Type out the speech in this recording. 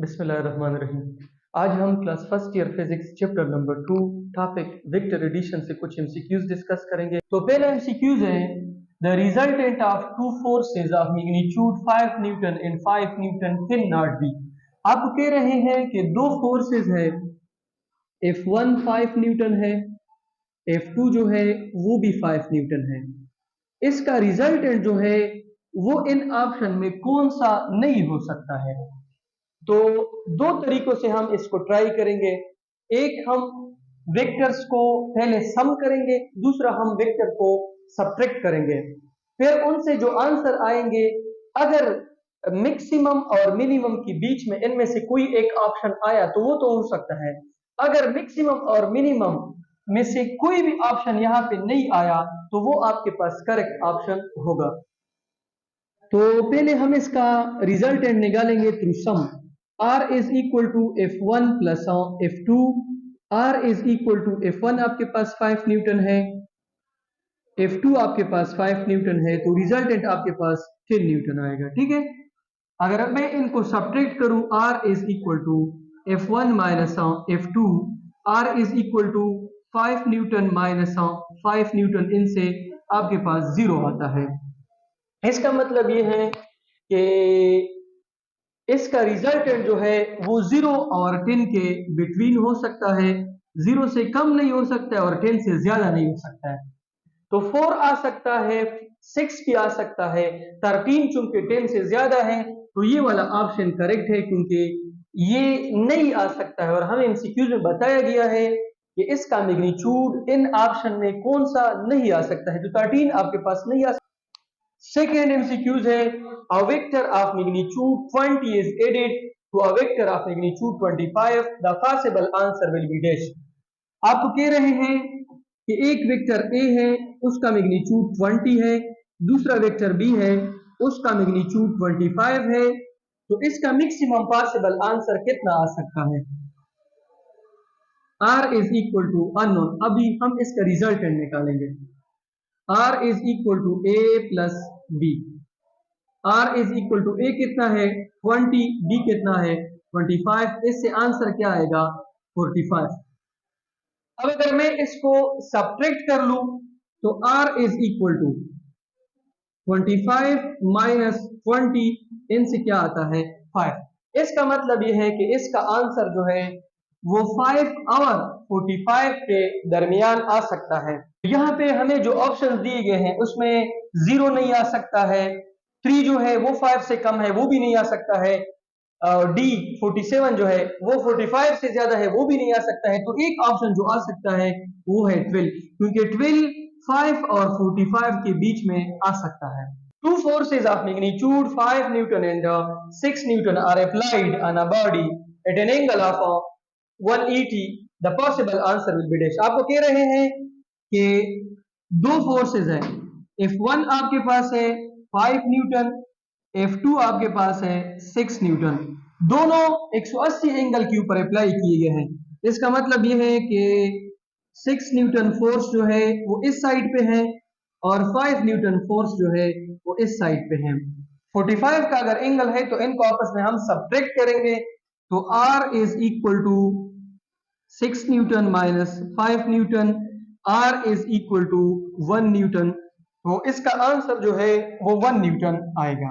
बिस्मिल्लाहिर्रहमानिर्रहीम। आज हम class first year physics chapter number 2 topic vector addition से कुछ एमसीक्यूज डिस्कस करेंगे। तो पहला एमसीक्यूज है the resultant of two forces of magnitude 5 newton and 5 newton can not be. आपको कह रहे हैं कि दो फोर्सेज है, F1 5 न्यूटन है, F2 जो है वो भी 5 न्यूटन है। इसका रिजल्टेंट जो है वो इन ऑप्शन में कौन सा नहीं हो सकता है। तो दो तरीकों से हम इसको ट्राई करेंगे। एक हम वेक्टर्स को पहले सम करेंगे, दूसरा हम वेक्टर को सब्ट्रैक्ट करेंगे। फिर उनसे जो आंसर आएंगे, अगर मैक्सिमम और मिनिमम के बीच में इनमें से कोई एक ऑप्शन आया तो वो तो हो सकता है। अगर मैक्सिमम और मिनिमम में से कोई भी ऑप्शन यहाँ पे नहीं आया तो वो आपके पास करेक्ट ऑप्शन होगा। तो पहले हम इसका रिजल्टेंट निकालेंगे through sum. R is equal to F1 plus F2। R is equal to F1 आपके पास 5 न्यूटन है, F2 आपके पास 5 न्यूटन है, तो रिजल्टेंट आपके पास 10 न्यूटन आएगा। ठीक है, अगर अब मैं इनको सब्ट्रैक्ट करूं, R is equal to F1 minus F2, R is equal to 5 Newton minus 5 Newton, इनसे आपके पास 0 आता है। इसका मतलब ये है कि इसका रिजल्टेंट जो है वो 0 और 10 के बिटवीन हो सकता है, 0 से कम नहीं हो सकता है और 10 से ज्यादा नहीं हो सकता है। तो 4 आ सकता है, 6 भी आ सकता है, 13 चूंकि 10 से ज्यादा है तो ये वाला ऑप्शन करेक्ट है, क्योंकि ये नहीं आ सकता है। और हमें एमसीक्यूज में बताया गया है कि इसका मैग्नीट्यूड इन ऑप्शन में कौन सा नहीं आ सकता है, तो 13 आपके पास नहीं आ सकता। Second MCQs है a vector of magnitude 20 is added to a vector of magnitude 25, the possible answer will be dash। आपको कह रहे हैं कि एक वेक्टर A है, उसका मैग्नीट्यूड 20 है, दूसरा वेक्टर B है, उसका मैग्नीट्यूड 25 है, तो इसका मैक्सिमम पॉसिबल आंसर कितना आ सकता है। R is equal to unknown। अभी हम इसका रिजल्टेंट निकालेंगे। R is equal to A plus B। R is equal to A कितना है 20, B कितना है 25, इससे आंसर क्या आएगा 45। अब अगर मैं इसको सब्ट्रैक्ट कर लूं तो R is equal to 25 minus 20, इनसे क्या आता है 5। इसका मतलब यह है कि इसका आंसर जो है वो 5 और 45 के दरमियान आ सकता है। यहाँ पे हमें जो ऑप्शन दिए गए हैं उसमें 0 नहीं आ सकता है, 3 जो है वो 5 से कम है वो भी नहीं आ सकता है, D 47 जो है वो 45 से ज्यादा है वो भी नहीं आ सकता है। तो एक ऑप्शन जो आ सकता है वो है 12, क्योंकि 12 5 और 45 के बीच में आ सकता है। Two forces of magnitude 5 Newton and 6 Newton are applied on a body at an angle of 180, the possible answer will be dash। आपको कह रहे हैं कि दो फोर्सेस हैं, F1 आपके पास है 5 न्यूटन, F2 आपके पास है 6 न्यूटन, दोनों 180 एंगल के ऊपर अप्लाई किए गए हैं। इसका मतलब यह है कि 6 न्यूटन फोर्स जो है वो इस साइड पे है और 5 न्यूटन फोर्स जो है वो इस साइड पे है। 45 का अगर एंगल है तो इनको आपस में हम सब्ट्रैक्ट करेंगे, तो R is equal to 6 Newton minus 5 Newton, R is equal to 1 Newton, तो इसका आंसर जो है वो 1 न्यूटन आएगा।